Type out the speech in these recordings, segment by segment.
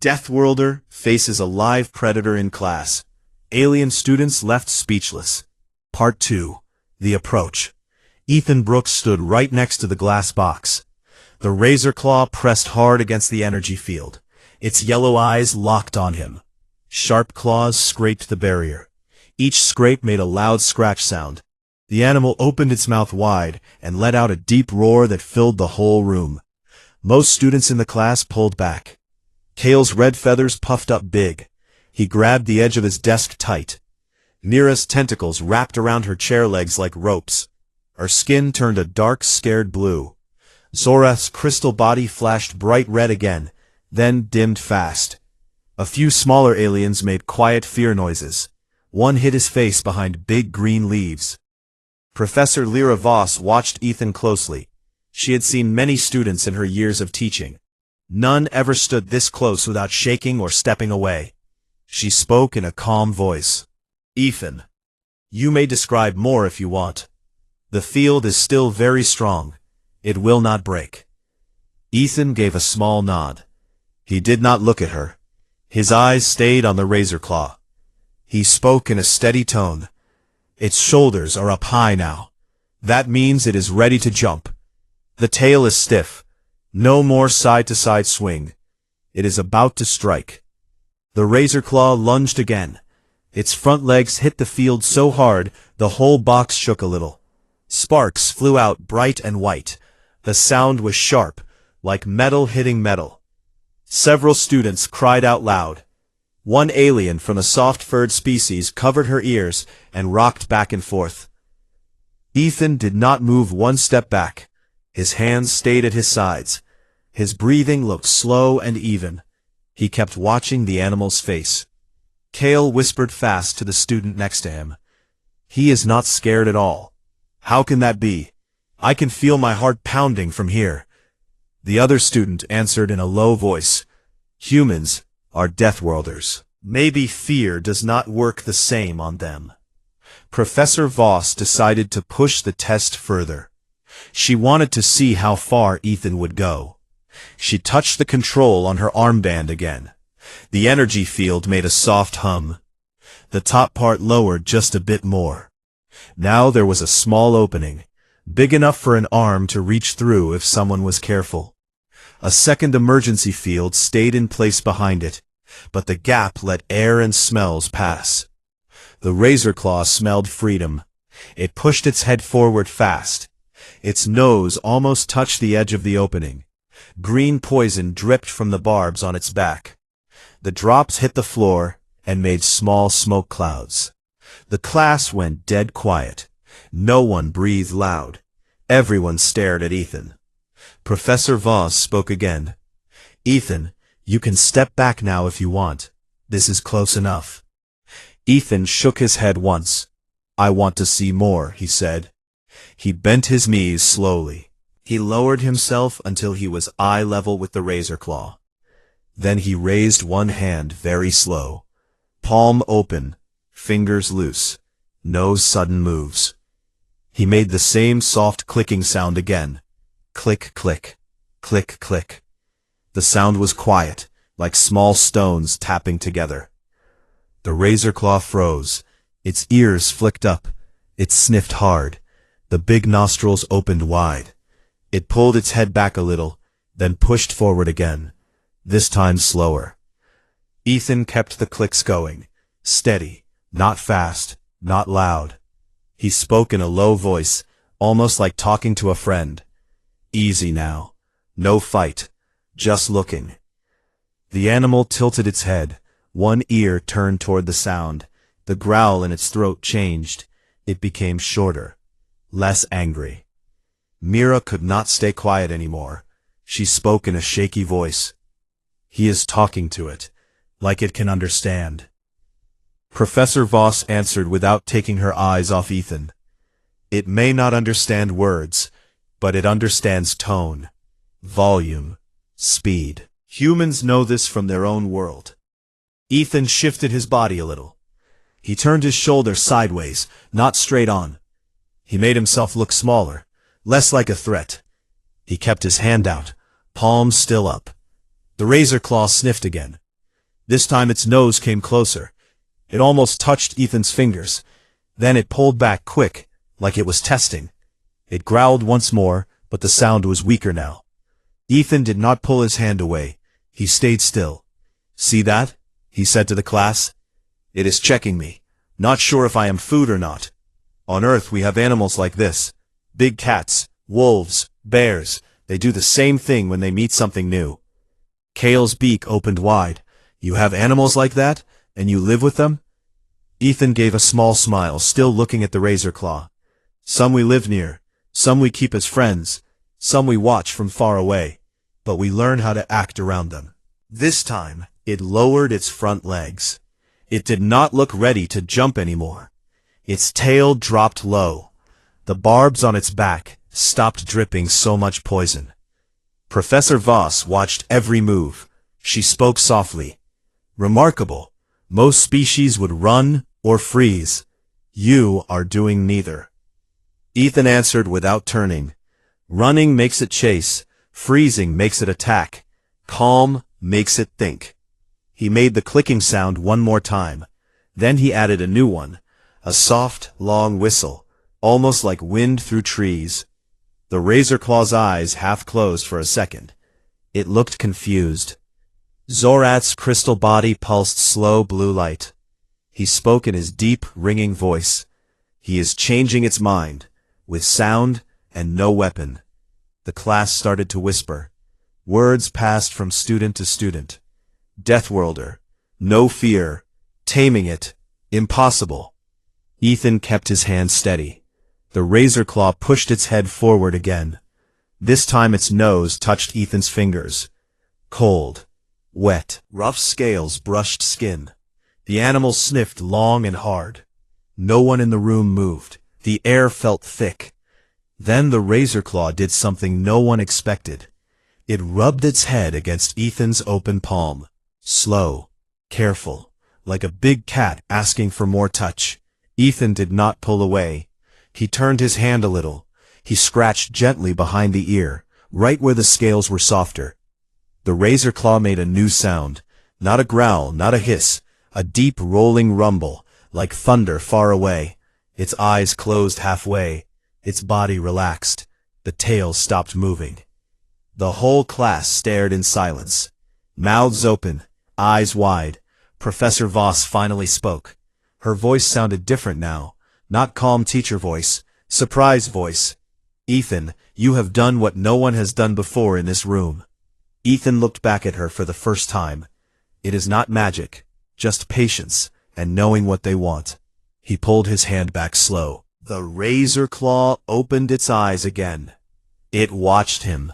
Deathworlder faces a live predator in class. Alien students left speechless. Part 2. The Approach. Ethan Brooks stood right next to the glass box. The razor claw pressed hard against the energy field. Its yellow eyes locked on him. Sharp claws scraped the barrier. Each scrape made a loud scratch sound. The animal opened its mouth wide and let out a deep roar that filled the whole room. Most students in the class pulled back. Kale's red feathers puffed up big. He grabbed the edge of his desk tight. Mira's tentacles wrapped around her chair legs like ropes. Her skin turned a dark, scared blue. Zorath's crystal body flashed bright red again, then dimmed fast. A few smaller aliens made quiet fear noises. One hid his face behind big green leaves. Professor Lyra Voss watched Ethan closely. She had seen many students in her years of teaching. None ever stood this close without shaking or stepping away. She spoke in a calm voice. "Ethan, you may describe more if you want. The field is still very strong. It will not break." Ethan gave a small nod. He did not look at her. His eyes stayed on the razor claw. He spoke in a steady tone. "Its shoulders are up high now. That means it is ready to jump. The tail is stiff. No more side-to-side swing. It is about to strike." The razor claw lunged again. Its front legs hit the field so hard the whole box shook a little. Sparks flew out bright and white. The sound was sharp, like metal hitting metal. Several students cried out loud. One alien from a soft-furred species covered her ears and rocked back and forth. Ethan did not move one step back. His hands stayed at his sides. His breathing looked slow and even. He kept watching the animal's face. Kale whispered fast to the student next to him. "He is not scared at all." "How can that be? I can feel my heart pounding from here." The other student answered in a low voice. "Humans are Deathworlders. Maybe fear does not work the same on them." Professor Voss decided to push the test further. She wanted to see how far Ethan would go. She touched the control on her armband again. The energy field made a soft hum. The top part lowered just a bit more. Now there was a small opening, big enough for an arm to reach through if someone was careful. A second emergency field stayed in place behind it, but the gap let air and smells pass. The razor claw smelled freedom. It pushed its head forward fast. Its nose almost touched the edge of the opening. Green poison dripped from the barbs on its back. The drops hit the floor and made small smoke clouds. The class went dead quiet. No one breathed loud. Everyone stared at Ethan. Professor Voss spoke again. "Ethan, you can step back now if you want. This is close enough." Ethan shook his head once. "I want to see more," he said. He bent his knees slowly. He lowered himself until he was eye level with the razor claw. Then he raised one hand very slow. Palm open, fingers loose, no sudden moves. He made the same soft clicking sound again. Click, click, click, click. The sound was quiet, like small stones tapping together. The razor claw froze. Its ears flicked up. It sniffed hard. The big nostrils opened wide. It pulled its head back a little, then pushed forward again, this time slower. Ethan kept the clicks going, steady, not fast, not loud. He spoke in a low voice, almost like talking to a friend. "Easy now. No fight. Just looking." The animal tilted its head. One ear turned toward the sound. The growl in its throat changed. It became shorter, less angry. Mira could not stay quiet anymore. She spoke in a shaky voice. "He is talking to it, like it can understand." Professor Voss answered without taking her eyes off Ethan. "It may not understand words, but it understands tone, volume, speed. Humans know this from their own world." Ethan shifted his body a little. He turned his shoulder sideways, not straight on. He made himself look smaller, less like a threat. He kept his hand out, palm still up. The razor claw sniffed again. This time its nose came closer. It almost touched Ethan's fingers. Then it pulled back quick, like it was testing. It growled once more, but the sound was weaker now. Ethan did not pull his hand away. He stayed still. "See that?" he said to the class. "It is checking me. Not sure if I am food or not. On Earth we have animals like this. Big cats, wolves, bears. They do the same thing when they meet something new." Kale's beak opened wide. "You have animals like that? And you live with them?" Ethan gave a small smile, still looking at the razor claw. "Some we live near, some we keep as friends, some we watch from far away, but we learn how to act around them." This time, it lowered its front legs. It did not look ready to jump anymore. Its tail dropped low. The barbs on its back stopped dripping so much poison. Professor Voss watched every move. She spoke softly. "Remarkable. Most species would run or freeze. You are doing neither." Ethan answered without turning. "Running makes it chase. Freezing makes it attack. Calm makes it think." He made the clicking sound one more time. Then he added a new one, a soft, long whistle, almost like wind through trees. The razor claw's eyes half closed for a second. It looked confused. Zorat's crystal body pulsed slow blue light. He spoke in his deep, ringing voice. "He is changing its mind, with sound and no weapon." The class started to whisper. Words passed from student to student. Deathworlder, no fear, taming it, impossible. Ethan kept his hand steady. The razor claw pushed its head forward again. This time its nose touched Ethan's fingers. Cold, wet, rough scales brushed skin. The animal sniffed long and hard. No one in the room moved. The air felt thick. Then the razor claw did something no one expected. It rubbed its head against Ethan's open palm. Slow, careful, like a big cat asking for more touch. Ethan did not pull away. He turned his hand a little. He scratched gently behind the ear, right where the scales were softer. The razor claw made a new sound. Not a growl, not a hiss. A deep rolling rumble, like thunder far away. Its eyes closed halfway. Its body relaxed. The tail stopped moving. The whole class stared in silence. Mouths open, eyes wide. Professor Voss finally spoke. Her voice sounded different now. Not calm teacher voice, surprise voice. "Ethan, you have done what no one has done before in this room." Ethan looked back at her for the first time. It is not magic, just patience and knowing what they want. He pulled his hand back slow. The razor claw opened its eyes again. It watched him.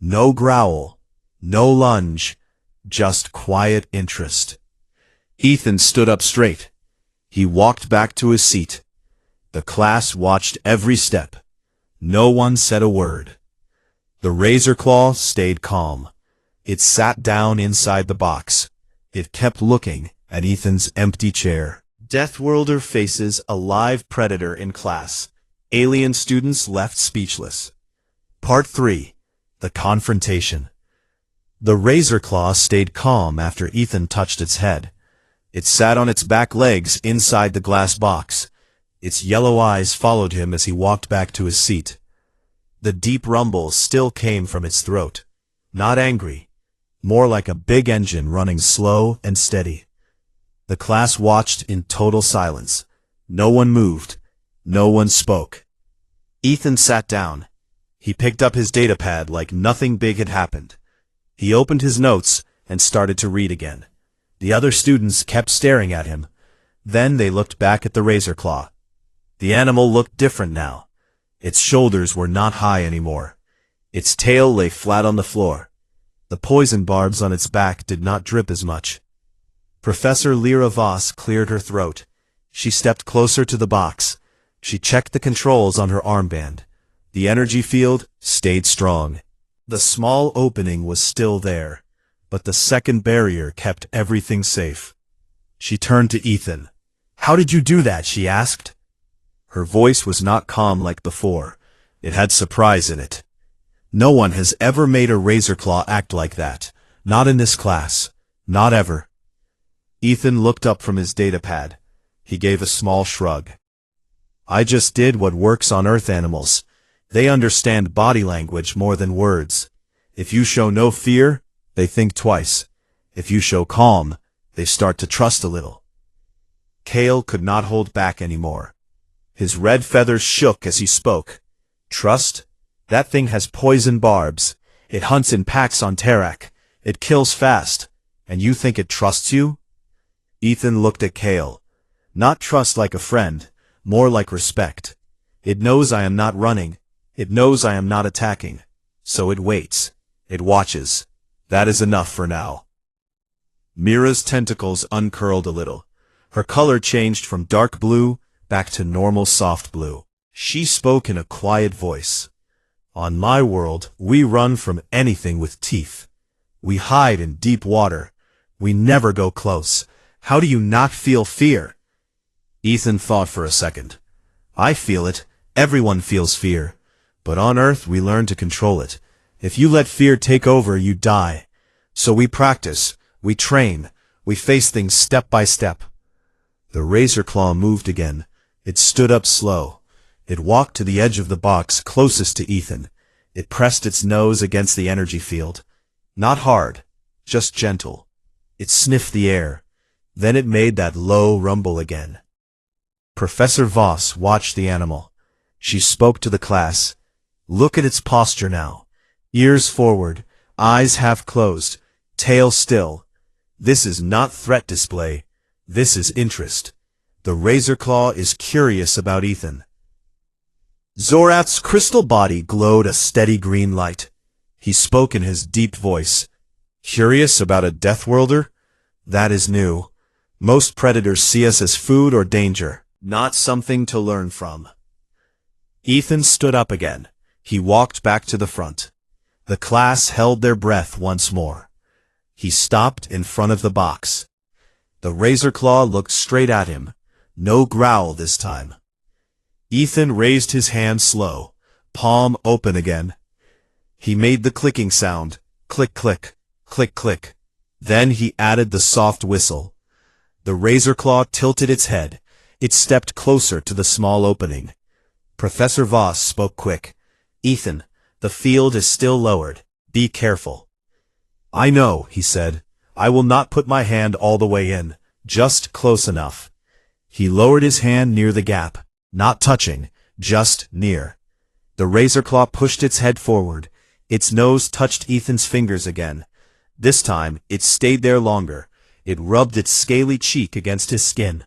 No growl, no lunge, just quiet interest. Ethan stood up straight. He walked back to his seat. The class watched every step. No one said a word. The razor claw stayed calm. It sat down inside the box. It kept looking at Ethan's empty chair. Deathworlder faces a live predator in class. Alien students left speechless. Part 3. The Confrontation. The razor claw stayed calm after Ethan touched its head. It sat on its back legs inside the glass box. Its yellow eyes followed him as he walked back to his seat. The deep rumble still came from its throat. Not angry, more like a big engine running slow and steady. The class watched in total silence. No one moved. No one spoke. Ethan sat down. He picked up his datapad like nothing big had happened. He opened his notes and started to read again. The other students kept staring at him. Then they looked back at the razor claw. The animal looked different now. Its shoulders were not high anymore. Its tail lay flat on the floor. The poison barbs on its back did not drip as much. Professor Lyra Voss cleared her throat. She stepped closer to the box. She checked the controls on her armband. The energy field stayed strong. The small opening was still there, but the second barrier kept everything safe. She turned to Ethan. "How did you do that?" she asked. Her voice was not calm like before. It had surprise in it. "No one has ever made a razor claw act like that. Not in this class. Not ever." Ethan looked up from his datapad. He gave a small shrug. I just did what works on Earth animals. They understand body language more than words. If you show no fear, they think twice. If you show calm, they start to trust a little. Kale could not hold back anymore. His red feathers shook as he spoke. Trust? That thing has poison barbs. It hunts in packs on Terrak. It kills fast. And you think it trusts you? Ethan looked at Kale. Not trust like a friend, more like respect. It knows I am not running. It knows I am not attacking. So it waits. It watches. That is enough for now. Mira's tentacles uncurled a little. Her color changed from dark blue back to normal soft blue. She spoke in a quiet voice. On my world, we run from anything with teeth. We hide in deep water. We never go close. How do you not feel fear? Ethan thought for a second. I feel it. Everyone feels fear. But on Earth, we learn to control it. If you let fear take over, you die. So we practice. We train. We face things step by step. The razor claw moved again. It stood up slow. It walked to the edge of the box closest to Ethan. It pressed its nose against the energy field. Not hard, just gentle. It sniffed the air. Then it made that low rumble again. Professor Voss watched the animal. She spoke to the class. Look at its posture now. Ears forward, eyes half closed, tail still. This is not threat display. This is interest. The razor claw is curious about Ethan. Zorath's crystal body glowed a steady green light. He spoke in his deep voice. Curious about a Deathworlder? That is new. Most predators see us as food or danger, not something to learn from. Ethan stood up again. He walked back to the front. The class held their breath once more. He stopped in front of the box. The razor claw looked straight at him. No growl this time. Ethan raised his hand slow, palm open again. He made the clicking sound, click click, click click. Then he added the soft whistle. The razor claw tilted its head. It stepped closer to the small opening. Professor Voss spoke quick. Ethan, the field is still lowered. Be careful. I know, he said. I will not put my hand all the way in, just close enough. He lowered his hand near the gap, not touching, just near. The razor claw pushed its head forward. Its nose touched Ethan's fingers again. This time, it stayed there longer. It rubbed its scaly cheek against his skin.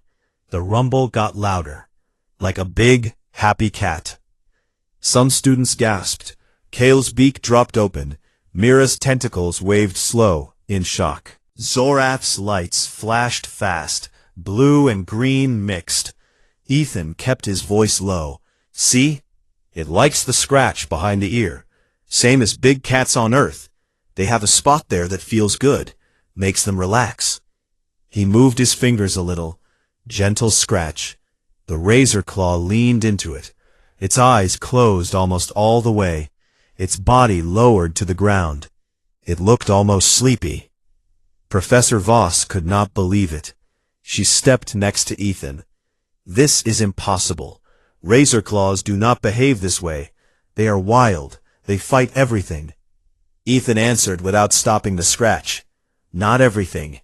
The rumble got louder, like a big, happy cat. Some students gasped. Kale's beak dropped open. Mira's tentacles waved slow, in shock. Zorath's lights flashed fast, blue and green mixed. Ethan kept his voice low. See? It likes the scratch behind the ear. Same as big cats on Earth. They have a spot there that feels good, makes them relax. He moved his fingers a little. Gentle scratch. The razor claw leaned into it. Its eyes closed almost all the way. Its body lowered to the ground. It looked almost sleepy. Professor Voss could not believe it. She stepped next to Ethan. This is impossible. Razor claws do not behave this way. They are wild. They fight everything. Ethan answered without stopping the scratch. Not everything.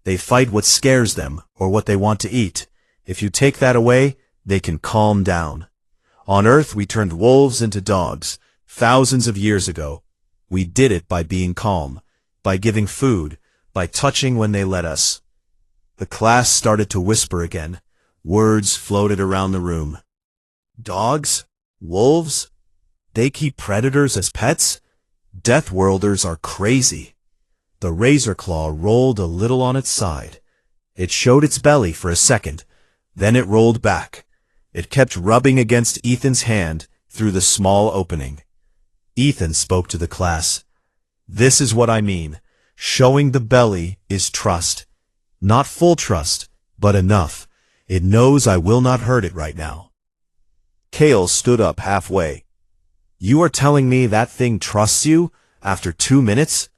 They fight what scares them or what they want to eat. If you take that away, they can calm down. On Earth, we turned wolves into dogs. Thousands of years ago. We did it by being calm, by giving food, by touching when they let us. The class started to whisper again. Words floated around the room. Dogs? Wolves? They keep predators as pets? Deathworlders are crazy. The razor claw rolled a little on its side. It showed its belly for a second. Then it rolled back. It kept rubbing against Ethan's hand through the small opening. Ethan spoke to the class. This is what I mean. Showing the belly is trust. Not full trust, but enough. It knows I will not hurt it right now. Kale stood up halfway. You are telling me that thing trusts you after 2 minutes?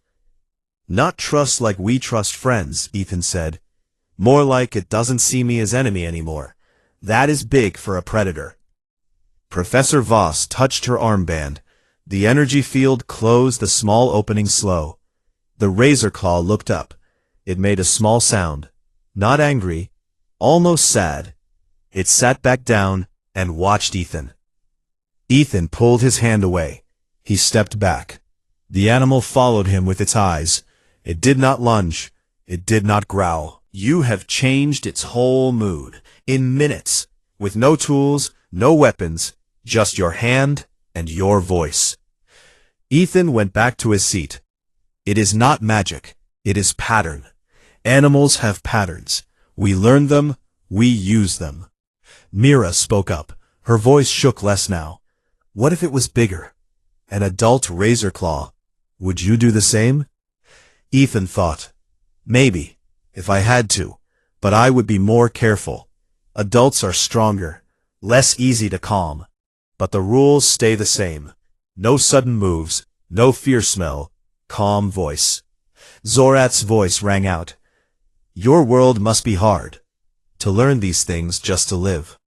Not trust like we trust friends, Ethan said. More like it doesn't see me as enemy anymore. That is big for a predator. Professor Voss touched her armband. The energy field closed the small opening slow. The razor claw looked up. It made a small sound. Not angry, almost sad. It sat back down and watched Ethan. Ethan pulled his hand away. He stepped back. The animal followed him with its eyes. It did not lunge. It did not growl. You have changed its whole mood. In minutes. With no tools, no weapons, just your hand and your voice. Ethan went back to his seat. It is not magic. It is pattern. Animals have patterns. We learn them. We use them. Mira spoke up. Her voice shook less now. What if it was bigger? An adult razor claw. Would you do the same? Ethan thought. Maybe, if I had to, but I would be more careful. Adults are stronger, less easy to calm. But the rules stay the same. No sudden moves, no fear smell, calm voice. Zorat's voice rang out. Your world must be hard. To learn these things just to live.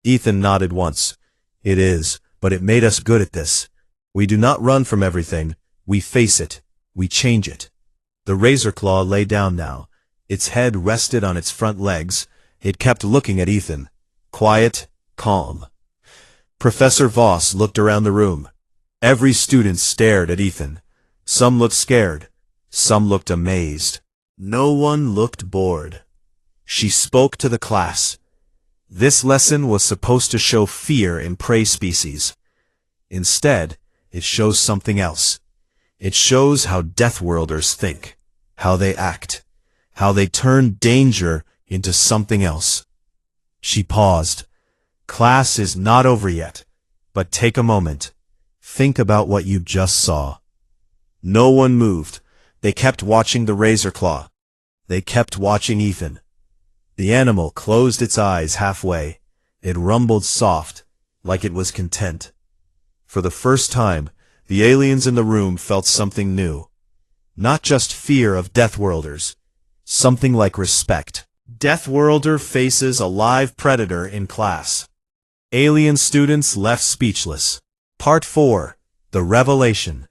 Ethan nodded once. It is, but it made us good at this. We do not run from everything. We face it. We change it. The razor claw lay down now. Its head rested on its front legs. It kept looking at Ethan. Quiet, calm. Professor Voss looked around the room. Every student stared at Ethan. Some looked scared. Some looked amazed. No one looked bored. She spoke to the class. This lesson was supposed to show fear in prey species. Instead, it shows something else. It shows how Deathworlders think, how they act, how they turn danger into something else. She paused. Class is not over yet, but take a moment. Think about what you just saw. No one moved. They kept watching the razor claw. They kept watching Ethan. The animal closed its eyes halfway. It rumbled soft, like it was content. For the first time, the aliens in the room felt something new. Not just fear of Deathworlders. Something like respect. Deathworlder faces a live predator in class. Alien students left speechless. Part 4. The Revelation.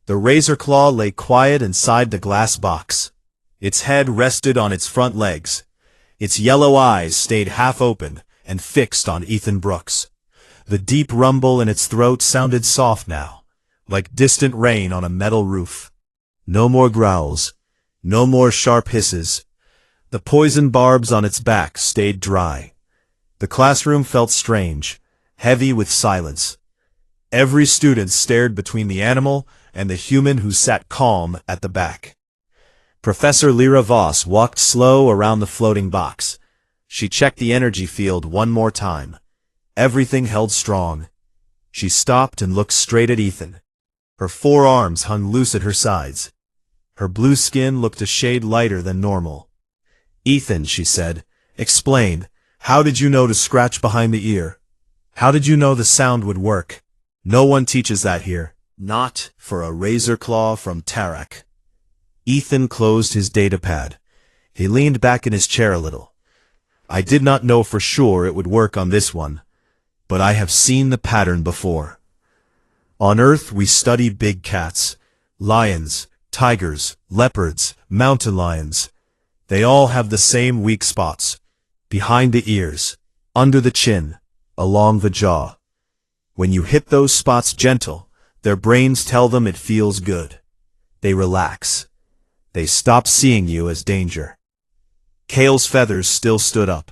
The razor claw lay quiet inside the glass box. Its head rested on its front legs. Its yellow eyes stayed half open and fixed on Ethan Brooks. The deep rumble in its throat sounded soft now, like distant rain on a metal roof. No more growls. No more sharp hisses. The poison barbs on its back stayed dry. The classroom felt strange, heavy with silence. Every student stared between the animal and the human who sat calm at the back. Professor Lyra Voss walked slow around the floating box. She checked the energy field one more time. Everything held strong. She stopped and looked straight at Ethan. Her forearms hung loose at her sides. Her blue skin looked a shade lighter than normal. Ethan, she said, explain. How did you know to scratch behind the ear? How did you know the sound would work? No one teaches that here. Not for a razor claw from Tarak. Ethan closed his datapad. He leaned back in his chair a little. I did not know for sure it would work on this one, but I have seen the pattern before. On Earth we study big cats, lions, tigers, leopards, mountain lions. They all have the same weak spots. Behind the ears, under the chin, along the jaw. When you hit those spots gentle, their brains tell them it feels good. They relax. They stop seeing you as danger. Kale's feathers still stood up.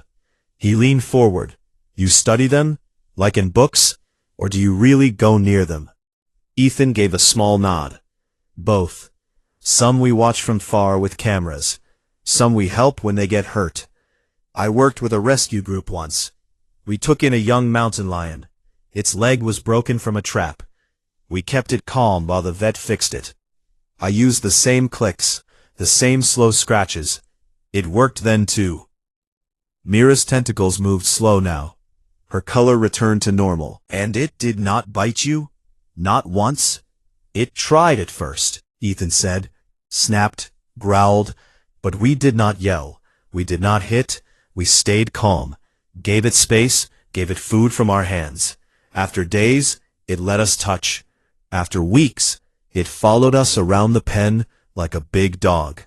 He leaned forward. You study them, like in books, or do you really go near them? Ethan gave a small nod. Both. Some we watch from far with cameras. Some we help when they get hurt. I worked with a rescue group once. We took in a young mountain lion. Its leg was broken from a trap. We kept it calm while the vet fixed it. I used the same clicks, the same slow scratches. It worked then too. Mira's tentacles moved slow now. Her color returned to normal. And it did not bite you? Not once? It tried at first, Ethan said. Snapped, growled, but we did not yell. We did not hit, we stayed calm, gave it space, gave it food from our hands. After days, it let us touch. After weeks, it followed us around the pen like a big dog.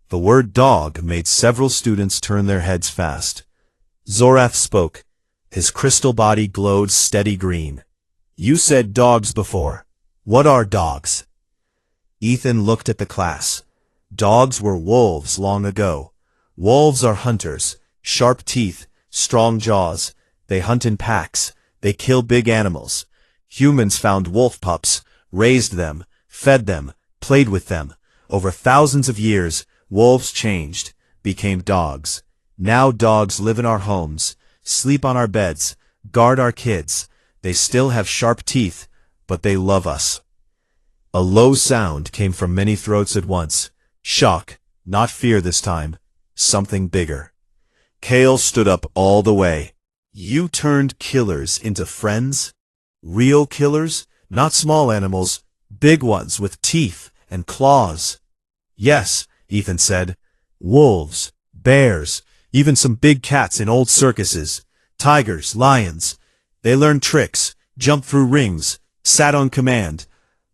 The word dog made several students turn their heads fast. Zorath spoke. His crystal body glowed steady green. You said dogs before. What are dogs? Ethan looked at the class. Dogs were wolves long ago. Wolves are hunters, sharp teeth, strong jaws. They hunt in packs. They kill big animals. Humans found wolf pups, raised them, fed them, played with them. Over thousands of years, wolves changed, became dogs. Now dogs live in our homes, sleep on our beds, guard our kids. They still have sharp teeth, but they love us. A low sound came from many throats at once. Shock, not fear this time. Something bigger. Kale stood up all the way. You turned killers into friends? Real killers? Not small animals, big ones with teeth and claws. Yes, Ethan said. Wolves, bears, even some big cats in old circuses. Tigers, lions. They learned tricks, jumped through rings, sat on command.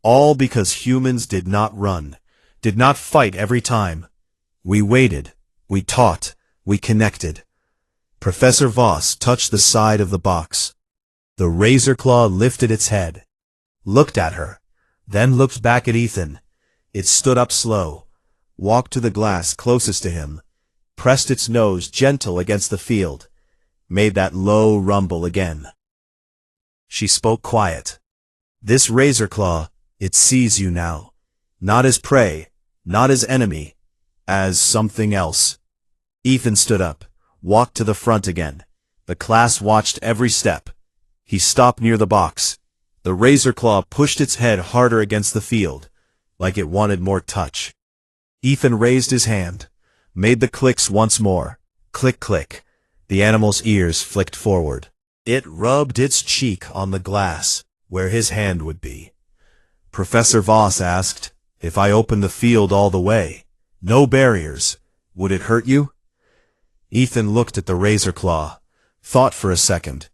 All because humans did not run, did not fight every time. We waited, we taught, we connected. Professor Voss touched the side of the box. The razor claw lifted its head, looked at her, then looked back at Ethan. It stood up slow, walked to the glass closest to him, pressed its nose gentle against the field, made that low rumble again. She spoke quiet. This razor claw, it sees you now, not as prey, not as enemy, as something else. Ethan stood up, walked to the front again. The class watched every step. He stopped near the box. The razor claw pushed its head harder against the field, like it wanted more touch. Ethan raised his hand, made the clicks once more. Click, click. The animal's ears flicked forward. It rubbed its cheek on the glass, where his hand would be. Professor Voss asked, if I opened the field all the way, no barriers, would it hurt you? Ethan looked at the razor claw, thought for a second.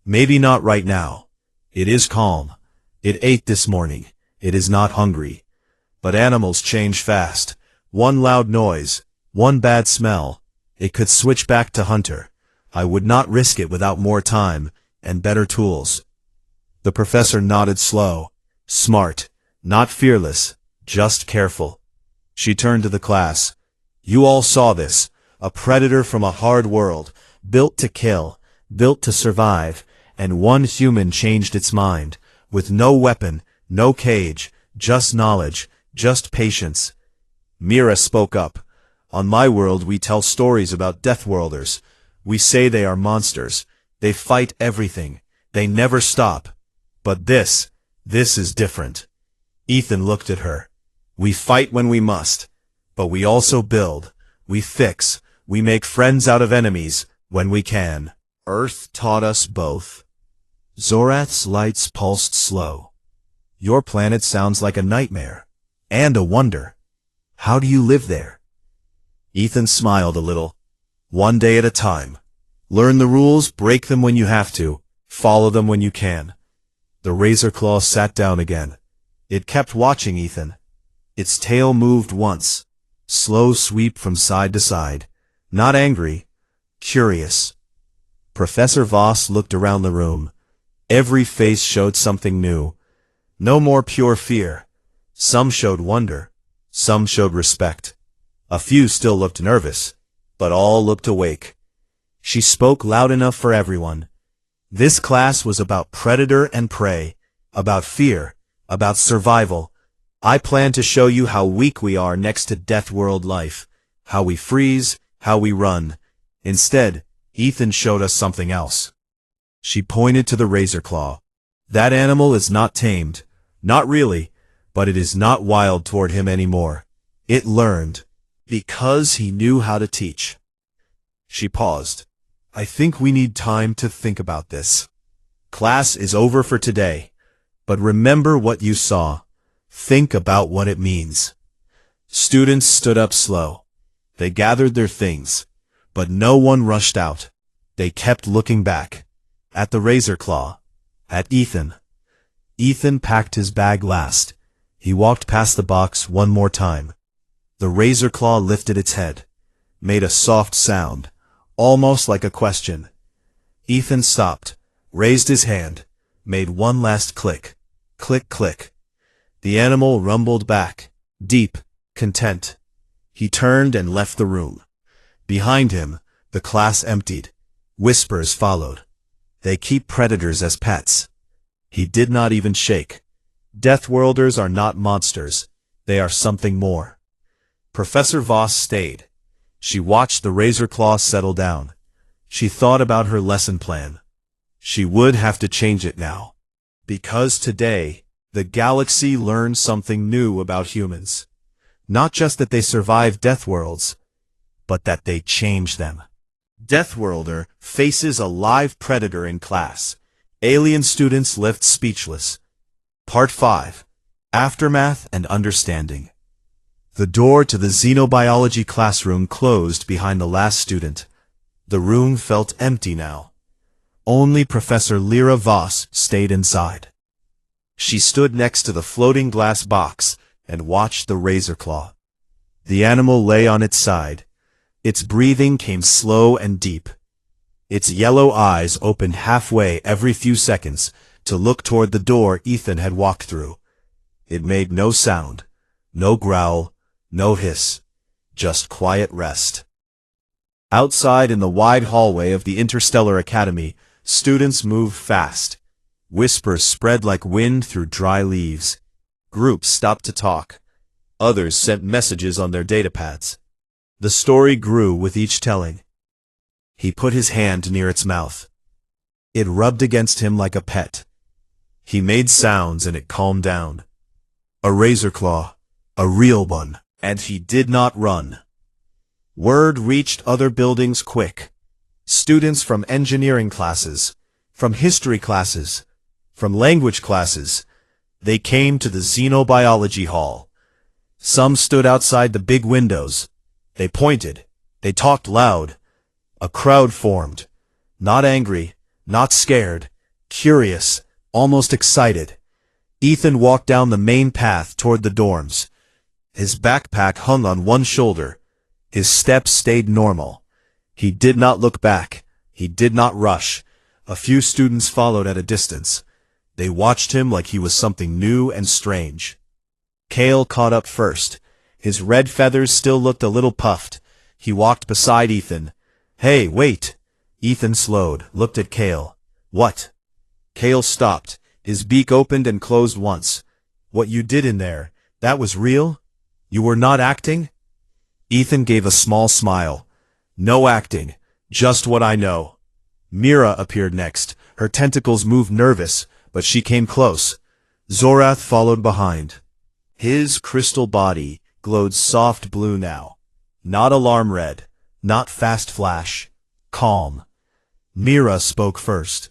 Maybe not right now. It is calm. It ate this morning. It is not hungry. But animals change fast. One loud noise, one bad smell. It could switch back to hunter. I would not risk it without more time and better tools. The professor nodded slow. Smart, not fearless, just careful. She turned to the class. You all saw this. A predator from a hard world, built to kill, built to survive, and one human changed its mind, with no weapon, no cage, just knowledge, just patience. Mira spoke up. On my world we tell stories about Deathworlders. We say they are monsters. They fight everything. They never stop. But this is different. Ethan looked at her. We fight when we must, but we also build. We fix. We make friends out of enemies when we can. Earth taught us both. Zorath's lights pulsed slow. Your planet sounds like a nightmare. And a wonder. How do you live there? Ethan smiled a little. One day at a time. Learn the rules, break them when you have to, follow them when you can. The razor claw sat down again. It kept watching Ethan. Its tail moved once. Slow sweep from side to side. Not angry. Curious. Professor Voss looked around the room. Every face showed something new. No more pure fear. Some showed wonder. Some showed respect. A few still looked nervous, but all looked awake. She spoke loud enough for everyone. This class was about predator and prey, about fear, about survival. I plan to show you how weak we are next to Deathworld life, how we freeze, how we run. Instead, Ethan showed us something else. She pointed to the razor claw. That animal is not tamed, not really, but it is not wild toward him anymore. It learned, because he knew how to teach. She paused. I think we need time to think about this. Class is over for today, but remember what you saw. Think about what it means. Students stood up slow. They gathered their things. But no one rushed out. They kept looking back. At the Razor Claw. At Ethan. Ethan packed his bag last. He walked past the box one more time. The Razor Claw lifted its head. Made a soft sound. Almost like a question. Ethan stopped. Raised his hand. Made one last click. Click, click. The animal rumbled back. Deep. Content. He turned and left the room. Behind him, the class emptied. Whispers followed. They keep predators as pets. He did not even shake. Deathworlders are not monsters. They are something more. Professor Voss stayed. She watched the Razor Claw settle down. She thought about her lesson plan. She would have to change it now. Because today, the galaxy learned something new about humans. Not just that they survived death worlds, but that they changed them. Deathworlder faces a live predator in class. Alien students left speechless. Part 5. Aftermath and Understanding. The door to the xenobiology classroom closed behind the last student. The room felt empty now. Only Professor Lyra Voss stayed inside. She stood next to the floating glass box and watched the Razor Claw. The animal lay on its side. Its breathing came slow and deep. Its yellow eyes opened halfway every few seconds to look toward the door Ethan had walked through. It made no sound, no growl, no hiss, just quiet rest. Outside in the wide hallway of the Interstellar Academy, students moved fast. Whispers spread like wind through dry leaves. Groups stopped to talk. Others sent messages on their datapads. The story grew with each telling. He put his hand near its mouth. It rubbed against him like a pet. He made sounds and it calmed down. A razor claw, a real one, and he did not run. Word reached other buildings quick. Students from engineering classes, from history classes, from language classes, they came to the xenobiology hall. Some stood outside the big windows. They pointed. They talked loud. A crowd formed. Not angry, not scared, curious, almost excited. Ethan walked down the main path toward the dorms. His backpack hung on one shoulder. His steps stayed normal. He did not look back. He did not rush. A few students followed at a distance. They watched him like he was something new and strange. Kale caught up first. His red feathers still looked a little puffed. He walked beside Ethan. "Hey, wait!" Ethan slowed, looked at Kale. "What?" Kale stopped. His beak opened and closed once. "What you did in there, that was real? You were not acting?" Ethan gave a small smile. "No acting. Just what I know." Mira appeared next. Her tentacles moved nervous, but she came close. Zorath followed behind. His crystal body glowed soft blue now. Not alarm red, not fast flash. Calm. Mira spoke first.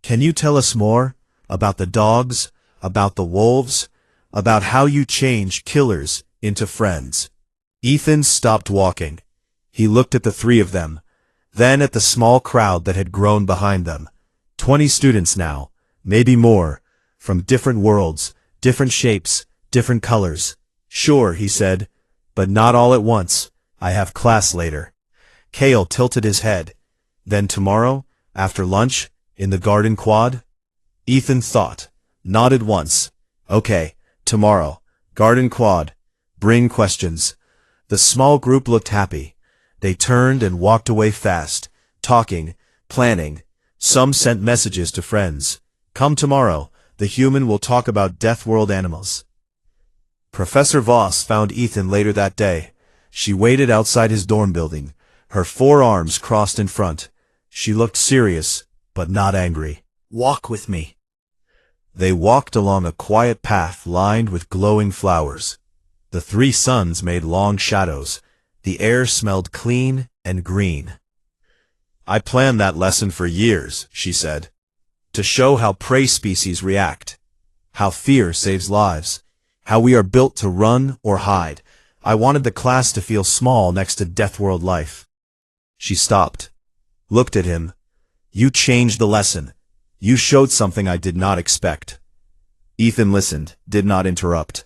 "Can you tell us more? About the dogs? About the wolves? About how you changed killers into friends?" Ethan stopped walking. He looked at the three of them, then at the small crowd that had grown behind them. 20 students now, maybe more, from different worlds, different shapes, different colors. "Sure," he said, "but not all at once. I have class later." Kale tilted his head. "Then tomorrow, after lunch, in the garden quad?" Ethan thought, nodded once. "Okay, tomorrow, garden quad. Bring questions." The small group looked happy. They turned and walked away fast, talking, planning. Some sent messages to friends. "Come tomorrow, the human will talk about Death World animals." Professor Voss found Ethan later that day. She waited outside his dorm building, her forearms crossed in front. She looked serious, but not angry. "Walk with me." They walked along a quiet path lined with glowing flowers. The 3 suns made long shadows. The air smelled clean and green. "I planned that lesson for years," she said, "to show how prey species react, how fear saves lives, how we are built to run or hide. I wanted the class to feel small next to Deathworld life." She stopped, looked at him. You changed the lesson. You showed something I did not expect. Ethan listened, did not interrupt.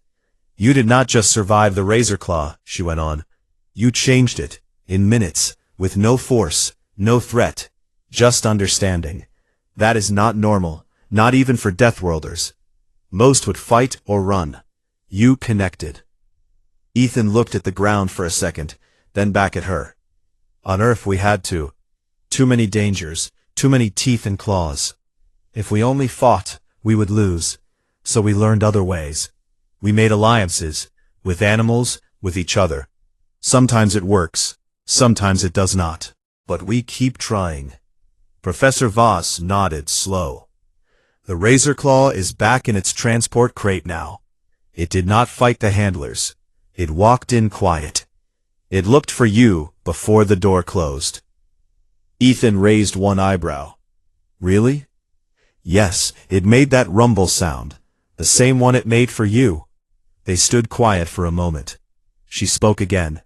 You did not just survive the razor claw, she went on. You changed it, in minutes, with no force, no threat, just understanding. That is not normal, not even for Deathworlders. Most would fight or run. You connected. Ethan looked at the ground for a second, then back at her. On Earth we had to. Too many dangers, too many teeth and claws. If we only fought, we would lose. So we learned other ways. We made alliances, with animals, with each other. Sometimes it works, sometimes it does not. But we keep trying. Professor Voss nodded slow. The razor claw is back in its transport crate now. It did not fight the handlers. It walked in quiet. It looked for you before the door closed. Ethan raised one eyebrow. Really? Yes, it made that rumble sound. The same one it made for you. They stood quiet for a moment. She spoke again.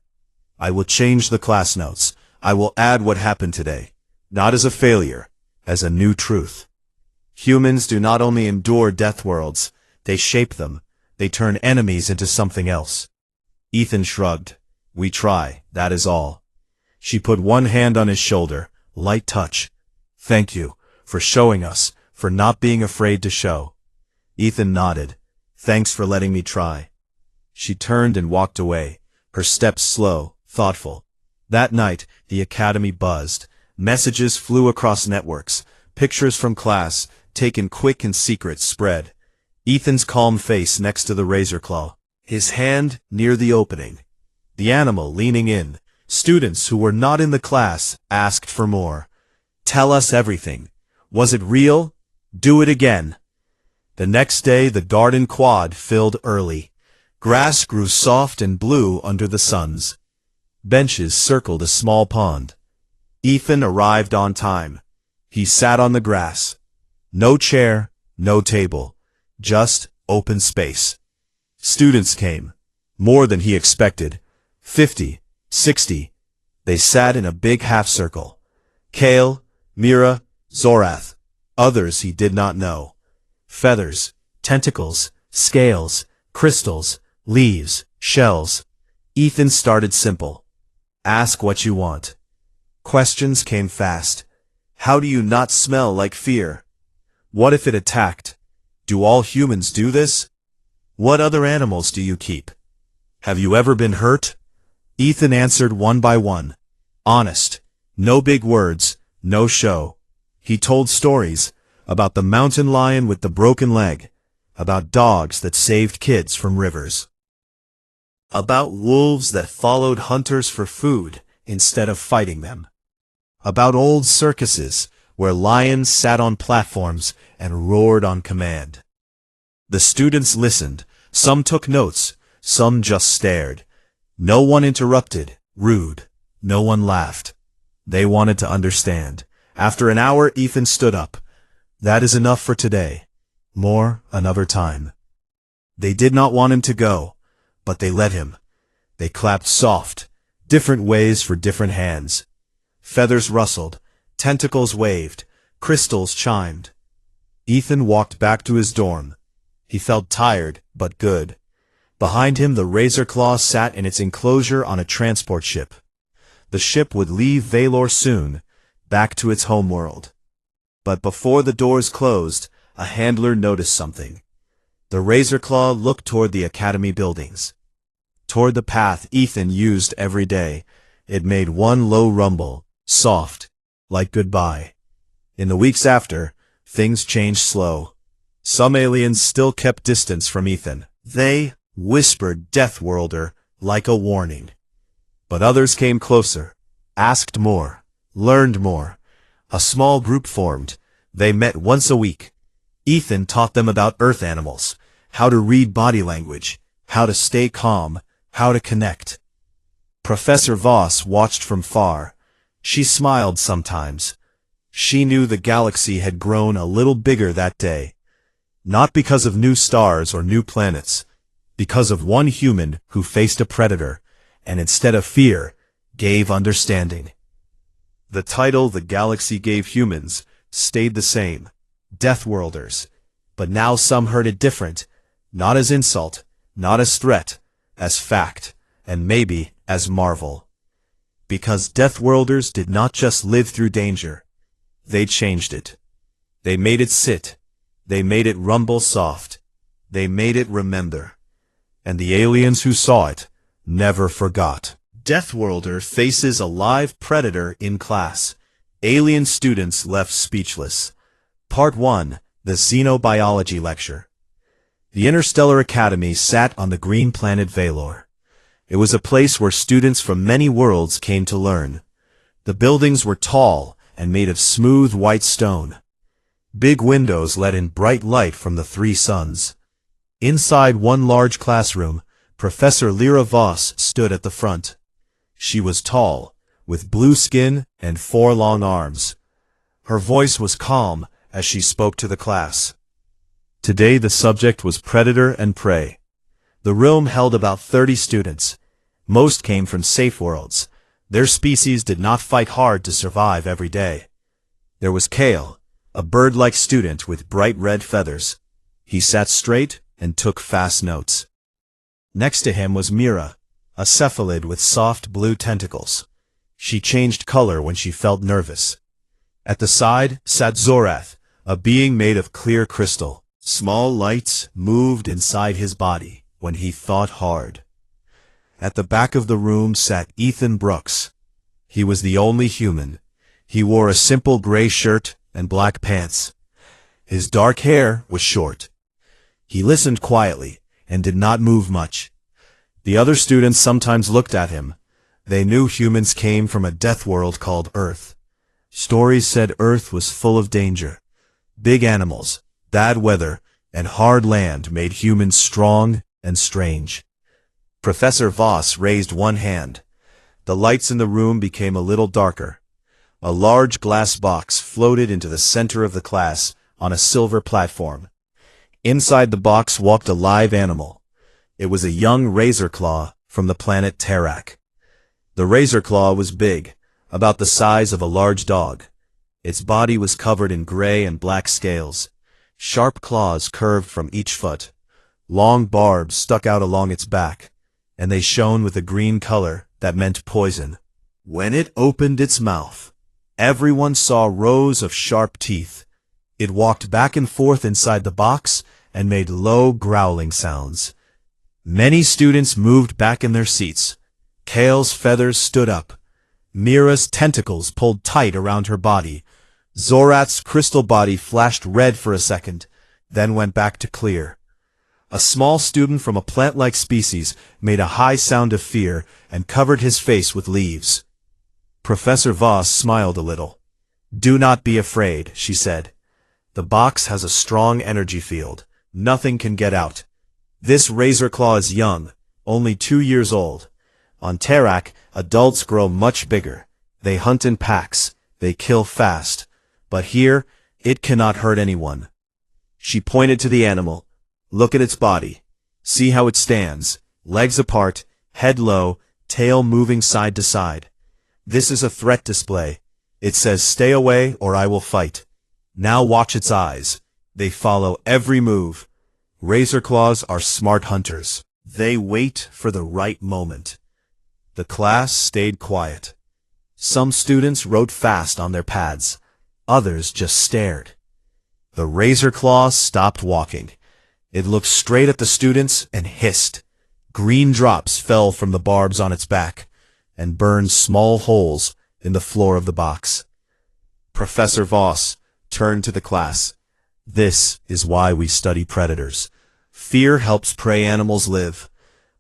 I will change the class notes. I will add what happened today. Not as a failure, as a new truth. Humans do not only endure death worlds, they shape them. They turn enemies into something else. Ethan shrugged. We try, that is all. She put one hand on his shoulder, light touch. Thank you, for showing us, for not being afraid to show. Ethan nodded. Thanks for letting me try. She turned and walked away, her steps slow, thoughtful. That night, the academy buzzed. Messages flew across networks. Pictures from class, taken quick and secret, spread. Ethan's calm face next to the razor claw. His hand near the opening. The animal leaning in. Students who were not in the class asked for more. Tell us everything. Was it real? Do it again. The next day the garden quad filled early. Grass grew soft and blue under the suns. Benches circled a small pond. Ethan arrived on time. He sat on the grass. No chair, no table. Just open space. Students came. More than he expected. 50, 60. They sat in a big half circle. Kale, Mira, Zorath. Others he did not know. Feathers, tentacles, scales, crystals, leaves, shells. Ethan started simple. Ask what you want. Questions came fast. How do you not smell like fear? What if it attacked? Do all humans do this? What other animals do you keep? Have you ever been hurt? Ethan answered one by one. Honest. No big words, no show. He told stories about the mountain lion with the broken leg, about dogs that saved kids from rivers, about wolves that followed hunters for food instead of fighting them, about old circuses where lions sat on platforms and roared on command. The students listened. Some took notes, some just stared. No one interrupted, rude. No one laughed. They wanted to understand. After an hour, Ethan stood up. That is enough for today. More another time. They did not want him to go, but they let him. They clapped soft, different ways for different hands. Feathers rustled, tentacles waved, crystals chimed. Ethan walked back to his dorm. He felt tired, but good. Behind him the razor claw sat in its enclosure on a transport ship. The ship would leave Valor soon, back to its homeworld. But before the doors closed, a handler noticed something. The razor claw looked toward the academy buildings. Toward the path Ethan used every day. It made one low rumble, soft, like goodbye. In the weeks after, things changed slow. Some aliens still kept distance from Ethan. They whispered Deathworlder like a warning. But others came closer, asked more, learned more. A small group formed. They met once a week. Ethan taught them about Earth animals, how to read body language, how to stay calm, how to connect. Professor Voss watched from far. She smiled sometimes. She knew the galaxy had grown a little bigger that day. Not because of new stars or new planets, because of one human who faced a predator, and instead of fear, gave understanding. The title the galaxy gave humans stayed the same, Deathworlders. But now some heard it different, not as insult, not as threat, as fact, and maybe as marvel. Because Deathworlders did not just live through danger. They changed it. They made it sit. They made it rumble soft. They made it remember. And the aliens who saw it never forgot. Deathworlder faces a live predator in class. Alien students left speechless. Part 1. The Xenobiology Lecture. The Interstellar Academy sat on the green planet Valor. It was a place where students from many worlds came to learn. The buildings were tall and made of smooth white stone. Big windows let in bright light from the 3 suns. Inside one large classroom, Professor Lyra Voss stood at the front. She was tall, with blue skin and 4 long arms. Her voice was calm as she spoke to the class. Today the subject was predator and prey. The room held about 30 students. Most came from safe worlds. Their species did not fight hard to survive every day. There was Kale, a bird-like student with bright red feathers. He sat straight and took fast notes. Next to him was Mira, a cephalid with soft blue tentacles. She changed color when she felt nervous. At the side sat Zorath, a being made of clear crystal. Small lights moved inside his body when he thought hard. At the back of the room sat Ethan Brooks. He was the only human. He wore a simple gray shirt and black pants. His dark hair was short. He listened quietly and did not move much. The other students sometimes looked at him. They knew humans came from a death world called Earth. Stories said Earth was full of danger. Big animals, bad weather, and hard land made humans strong and strange. Professor Voss raised one hand. The lights in the room became a little darker. A large glass box floated into the center of the class on a silver platform. Inside the box walked a live animal. It was a young razorclaw from the planet Terrak. The razorclaw was big, about the size of a large dog. Its body was covered in gray and black scales. Sharp claws curved from each foot. Long barbs stuck out along its back, and they shone with a green color that meant poison. When it opened its mouth, everyone saw rows of sharp teeth. It walked back and forth inside the box and made low growling sounds. Many students moved back in their seats. Kale's feathers stood up. Mira's tentacles pulled tight around her body. Zorath's crystal body flashed red for a second, then went back to clear. A small student from a plant-like species made a high sound of fear and covered his face with leaves. Professor Voss smiled a little. "Do not be afraid," she said. "The box has a strong energy field. Nothing can get out. This razorclaw is young, only 2 years old. On Terrak, adults grow much bigger. They hunt in packs. They kill fast. But here, it cannot hurt anyone." She pointed to the animal. "Look at its body. See how it stands, legs apart, head low, tail moving side to side. This is a threat display. It says stay away or I will fight. Now watch its eyes. They follow every move. Razorclaws are smart hunters. They wait for the right moment." The class stayed quiet. Some students wrote fast on their pads. Others just stared. The razorclaw stopped walking. It looked straight at the students and hissed. Green drops fell from the barbs on its back and burned small holes in the floor of the box. Professor Voss turned to the class. "This is why we study predators. Fear helps prey animals live.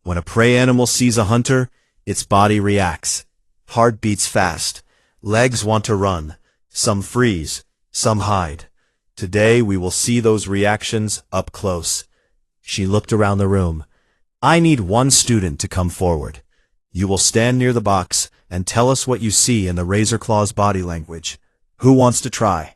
When a prey animal sees a hunter, its body reacts. Heart beats fast. Legs want to run. Some freeze. Some hide. Today we will see those reactions up close." She looked around the room. "I need one student to come forward. You will stand near the box and tell us what you see in the razorclaw's body language. Who wants to try?"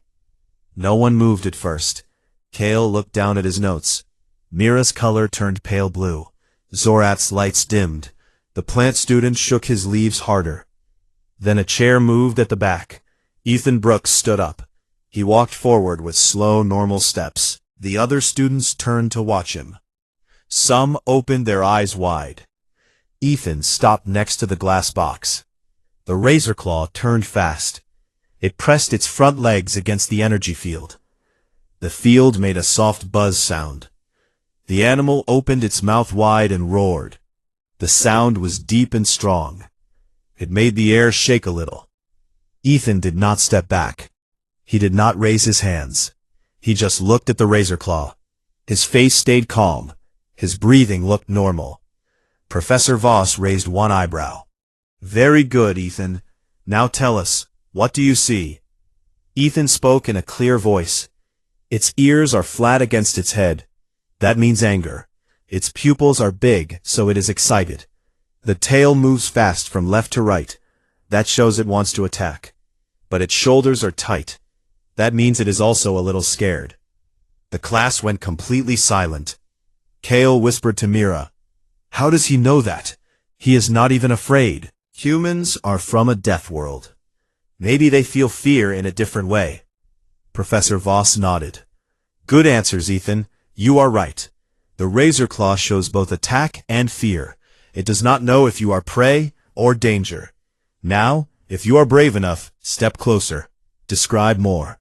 No one moved at first. Kale looked down at his notes. Mira's color turned pale blue. Zorath's lights dimmed. The plant student shook his leaves harder. Then a chair moved at the back. Ethan Brooks stood up. He walked forward with slow, normal steps. The other students turned to watch him. Some opened their eyes wide. Ethan stopped next to the glass box. The razor claw turned fast. It pressed its front legs against the energy field. The field made a soft buzz sound. The animal opened its mouth wide and roared. The sound was deep and strong. It made the air shake a little. Ethan did not step back. He did not raise his hands. He just looked at the razor claw. His face stayed calm. His breathing looked normal. Professor Voss raised one eyebrow. "Very good, Ethan. Now tell us, what do you see?" Ethan spoke in a clear voice. "Its ears are flat against its head. That means anger. Its pupils are big, so it is excited. The tail moves fast from left to right. That shows it wants to attack. But its shoulders are tight. That means it is also a little scared." The class went completely silent. Kale whispered to Mira, "How does he know that? He is not even afraid. Humans are from a death world. Maybe they feel fear in a different way." Professor Voss nodded. "Good answers, Ethan. You are right. The razor claw shows both attack and fear. It does not know if you are prey or danger. Now, if you are brave enough, step closer. Describe more."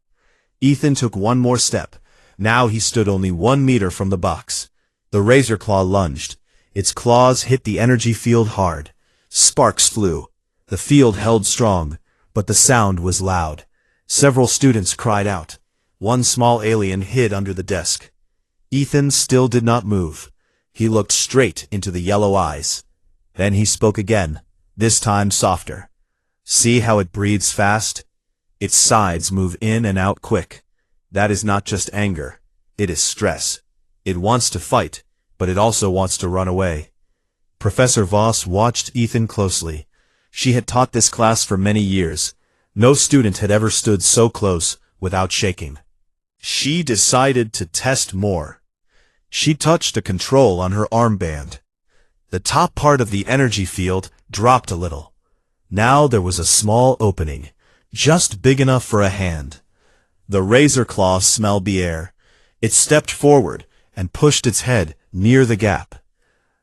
Ethan took one more step. Now he stood only 1 meter from the box. The razor claw lunged. Its claws hit the energy field hard. Sparks flew. The field held strong, but the sound was loud. Several students cried out. One small alien hid under the desk. Ethan still did not move. He looked straight into the yellow eyes. Then he spoke again, this time softer. "See how it breathes fast? Its sides move in and out quick. That is not just anger. It is stress. It wants to fight, but it also wants to run away." Professor Voss watched Ethan closely. She had taught this class for many years. No student had ever stood so close without shaking. She decided to test more. She touched a control on her armband. The top part of the energy field dropped a little. Now there was a small opening, just big enough for a hand. The razor claw smelled the air. It stepped forward and pushed its head near the gap.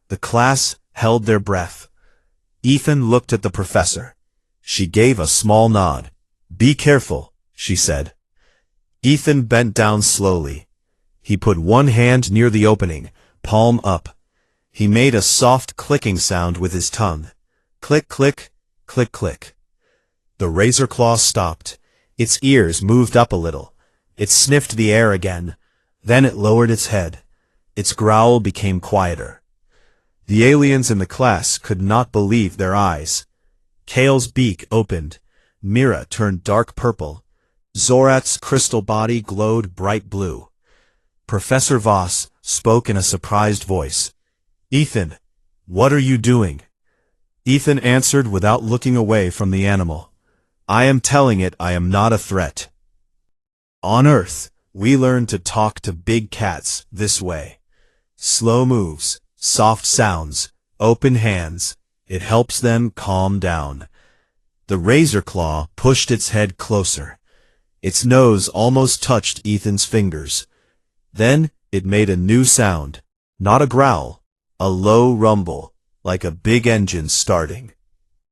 The class held their breath. Ethan looked at the professor. She gave a small nod. "Be careful," she said. Ethan bent down slowly. He put one hand near the opening, palm up. He made a soft clicking sound with his tongue. Click, click, click, click. The razor claw stopped. Its ears moved up a little. It sniffed the air again. Then it lowered its head. Its growl became quieter. The aliens in the class could not believe their eyes. Kale's beak opened. Mira turned dark purple. Zorat's crystal body glowed bright blue. Professor Voss spoke in a surprised voice. "Ethan, what are you doing?" Ethan answered without looking away from the animal. "I am telling it I am not a threat. On Earth, we learn to talk to big cats this way. Slow moves, soft sounds, open hands. It helps them calm down." The razor claw pushed its head closer. Its nose almost touched Ethan's fingers. Then it made a new sound. Not a growl, a low rumble, like a big engine starting.